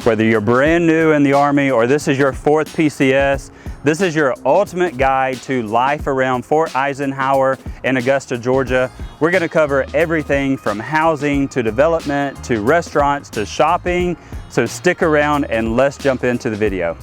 Whether you're brand new in the Army or this is your 4th PCS, this is your ultimate guide to life around Fort Eisenhower in Augusta, Georgia. We're going to cover everything from housing to development to restaurants to shopping. So stick around and let's jump into the video.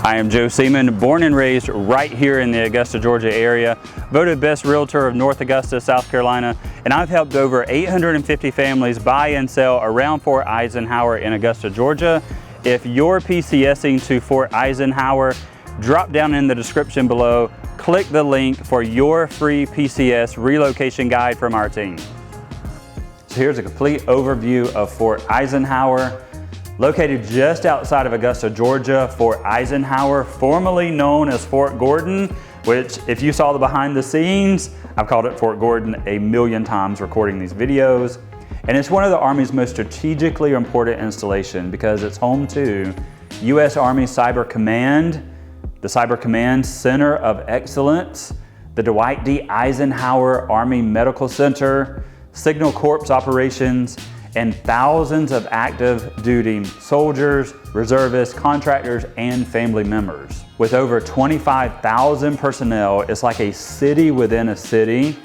I am Joe Seaman, born and raised right here in the Augusta, Georgia area, voted best realtor of North Augusta, South Carolina, and I've helped over 850 families buy and sell around Fort Eisenhower in Augusta, Georgia. If you're PCSing to Fort Eisenhower, drop down in the description below, click the link for your free PCS relocation guide from our team. So here's a complete overview of Fort Eisenhower. Located just outside of Augusta, Georgia, Fort Eisenhower, formerly known as Fort Gordon, which if you saw the behind the scenes, I've called it Fort Gordon a million times recording these videos. And it's one of the Army's most strategically important installations because it's home to U.S. Army Cyber Command, the Cyber Command Center of Excellence, the Dwight D. Eisenhower Army Medical Center, Signal Corps operations, and thousands of active duty soldiers, reservists, contractors, and family members. With over 25,000 personnel, it's like a city within a city.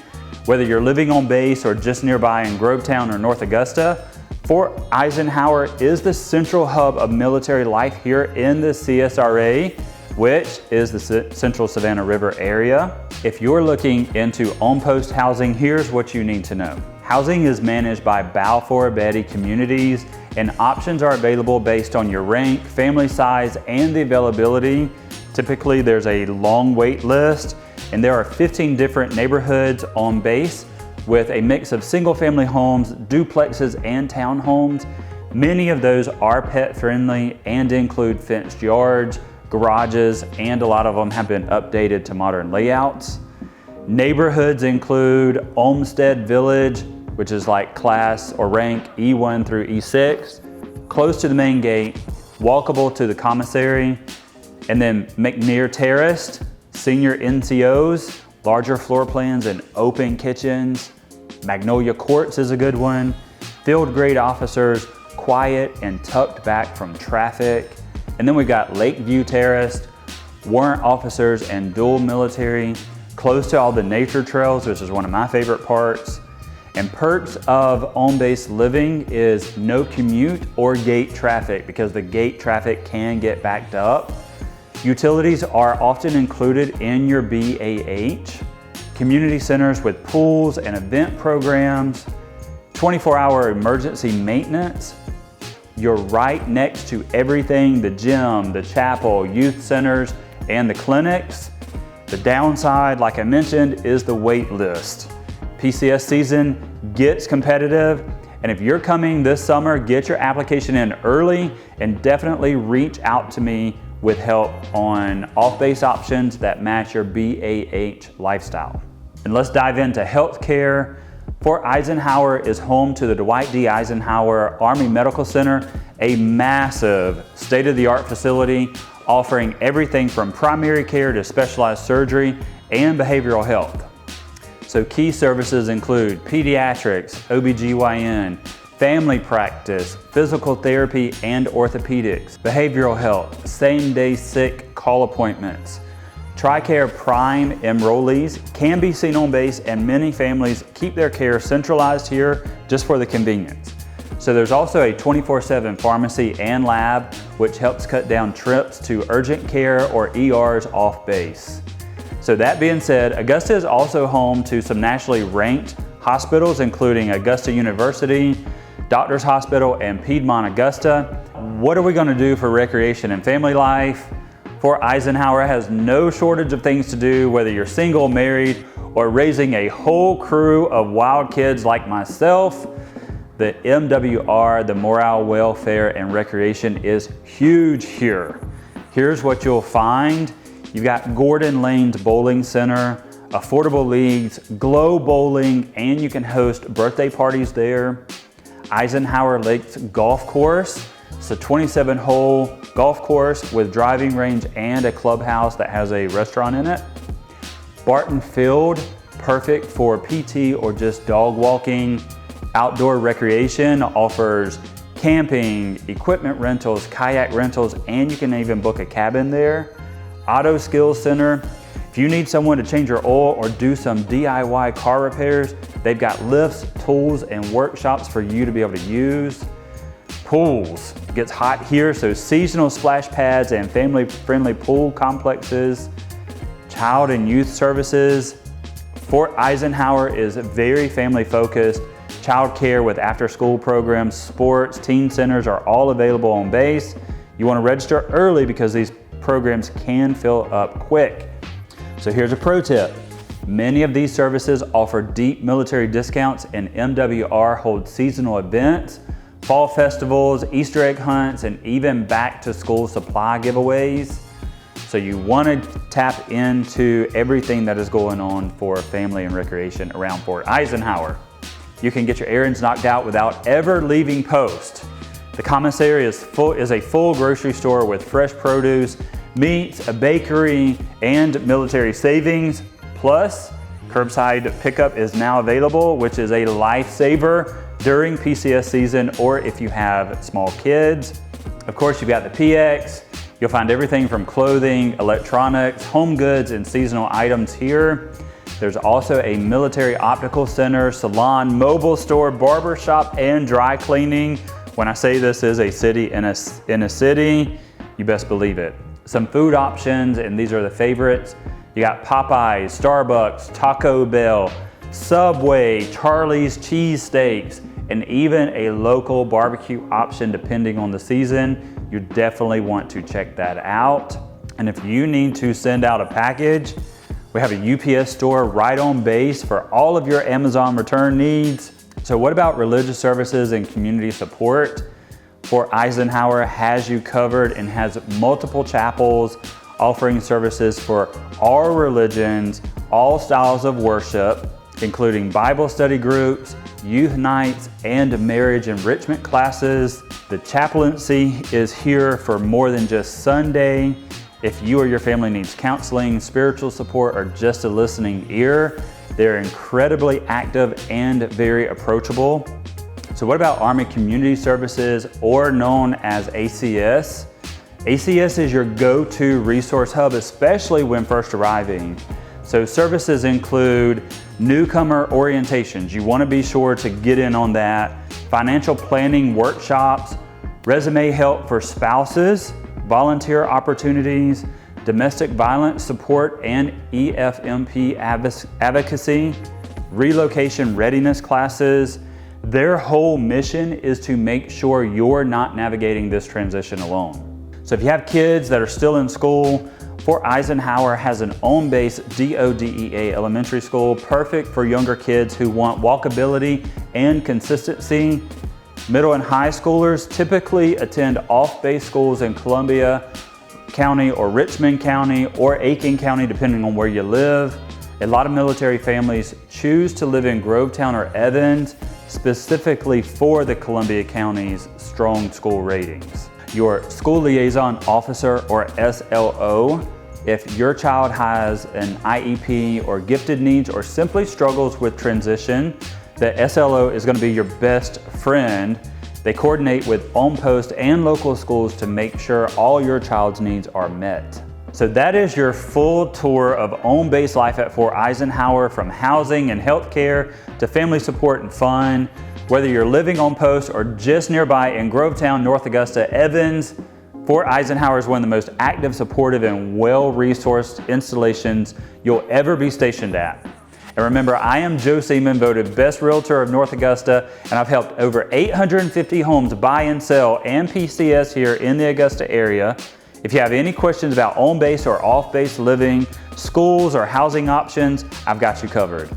Whether you're living on base or just nearby in Grovetown or North Augusta, Fort Eisenhower is the central hub of military life here in the CSRA, which is the Central Savannah River area. If you're looking into on-post housing, here's what you need to know. Housing is managed by Balfour Beatty Communities, and options are available based on your rank, family size, and the availability. Typically, there's a long wait list, and there are 15 different neighborhoods on base with a mix of single-family homes, duplexes, and townhomes. Many of those are pet-friendly and include fenced yards, garages, and a lot of them have been updated to modern layouts. Neighborhoods include Olmstead Village, which is like class or rank E1 through E6, close to the main gate, walkable to the commissary, and then McNair Terrace, senior NCOs, larger floor plans and open kitchens. Magnolia Courts is a good one. Field grade officers, quiet and tucked back from traffic. And then we've got Lakeview Terrace, warrant officers and dual military, close to all the nature trails, which is one of my favorite parts. And perks of on-base living is no commute or gate traffic because the gate traffic can get backed up. Utilities are often included in your BAH. Community centers with pools and event programs, 24-hour emergency maintenance. You're right next to everything, the gym, the chapel, youth centers, and the clinics. The downside, like I mentioned, is the wait list. PCS season gets competitive, and if you're coming this summer, get your application in early and definitely reach out to me with help on off-base options that match your BAH lifestyle. And let's dive into healthcare. Fort Eisenhower is home to the Dwight D. Eisenhower Army Medical Center, a massive state-of-the-art facility offering everything from primary care to specialized surgery and behavioral health. So key services include pediatrics, OBGYN, family practice, physical therapy and orthopedics, behavioral health, same-day sick call appointments. TRICARE Prime enrollees can be seen on base, and many families keep their care centralized here just for the convenience. So there's also a 24/7 pharmacy and lab, which helps cut down trips to urgent care or ERs off base. So that being said, Augusta is also home to some nationally ranked hospitals, including Augusta University, Doctors Hospital, and Piedmont Augusta. What are we going to do for recreation and family life? Fort Eisenhower has no shortage of things to do, whether you're single, married, or raising a whole crew of wild kids like myself. The MWR, the Morale, Welfare, and Recreation, is huge here. Here's what you'll find. You've got Gordon Lane's Bowling Center, affordable leagues, glow bowling, and you can host birthday parties there. Eisenhower Lakes Golf Course. It's a 27-hole golf course with driving range and a clubhouse that has a restaurant in it. Barton Field, perfect for PT or just dog walking. Outdoor recreation, offers camping, equipment rentals, kayak rentals, and you can even book a cabin there. Auto Skills Center. If you need someone to change your oil or do some DIY car repairs, they've got lifts, tools, and workshops for you to be able to use. Pools. It gets hot here, so seasonal splash pads and family-friendly pool complexes. Child and youth services. Fort Eisenhower is very family-focused. Child care with after-school programs, sports, teen centers are all available on base. You want to register early because these programs can fill up quick. So here's a pro tip. Many of these services offer deep military discounts, and MWR holds seasonal events, fall festivals, Easter egg hunts, and even back-to-school supply giveaways. So you want to tap into everything that is going on for family and recreation around Fort Eisenhower. You can get your errands knocked out without ever leaving post. The commissary is a full grocery store with fresh produce, meats, a bakery, and military savings. Plus, curbside pickup is now available, which is a lifesaver during PCS season or if you have small kids. Of course, you've got the PX. You'll find everything from clothing, electronics, home goods, and seasonal items here. There's also a military optical center, salon, mobile store, barber shop, and dry cleaning. When I say this is a city in a city, you best believe it. Some food options, and these are the favorites. You got Popeyes, Starbucks, Taco Bell, Subway, Charlie's cheesesteaks, and even a local barbecue option depending on the season. You definitely want to check that out. And if you need to send out a package, we have a UPS store right on base for all of your Amazon return needs. So what about religious services and community support? Fort Eisenhower has you covered and has multiple chapels offering services for all religions, all styles of worship, including Bible study groups, youth nights, and marriage enrichment classes. The chaplaincy is here for more than just Sunday. If you or your family needs counseling, spiritual support, or just a listening ear, they're incredibly active and very approachable. So what about Army Community Services, or known as ACS? ACS is your go-to resource hub, especially when first arriving. So services include newcomer orientations. You want to be sure to get in on that. Financial planning workshops, resume help for spouses, volunteer opportunities, domestic violence support and EFMP advocacy, relocation readiness classes. Their whole mission is to make sure you're not navigating this transition alone. So if you have kids that are still in school, Fort Eisenhower has an on-base DODEA elementary school, perfect for younger kids who want walkability and consistency. Middle and high schoolers typically attend off-base schools in Columbia County or Richmond County or Aiken County, depending on where you live. A lot of military families choose to live in Grovetown or Evans, specifically for the Columbia County's strong school ratings. Your school liaison officer, or SLO, if your child has an IEP or gifted needs or simply struggles with transition, the SLO is going to be your best friend. They coordinate with on-post and local schools to make sure all your child's needs are met. So that is your full tour of on-base life at Fort Eisenhower, from housing and healthcare to family support and fun. Whether you're living on post or just nearby in Grovetown, North Augusta, Evans, Fort Eisenhower is one of the most active, supportive, and well-resourced installations you'll ever be stationed at. And remember, I am Joe Seaman, voted Best Realtor of North Augusta, and I've helped over 850 homes buy and sell and PCS here in the Augusta area. If you have any questions about on-base or off-base living, schools, or housing options, I've got you covered.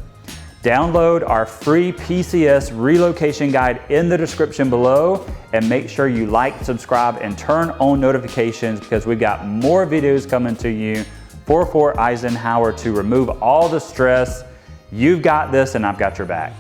Download our free PCS relocation guide in the description below, and make sure you like, subscribe, and turn on notifications, because we've got more videos coming to you for Fort Eisenhower to remove all the stress. You've got this, and I've got your back.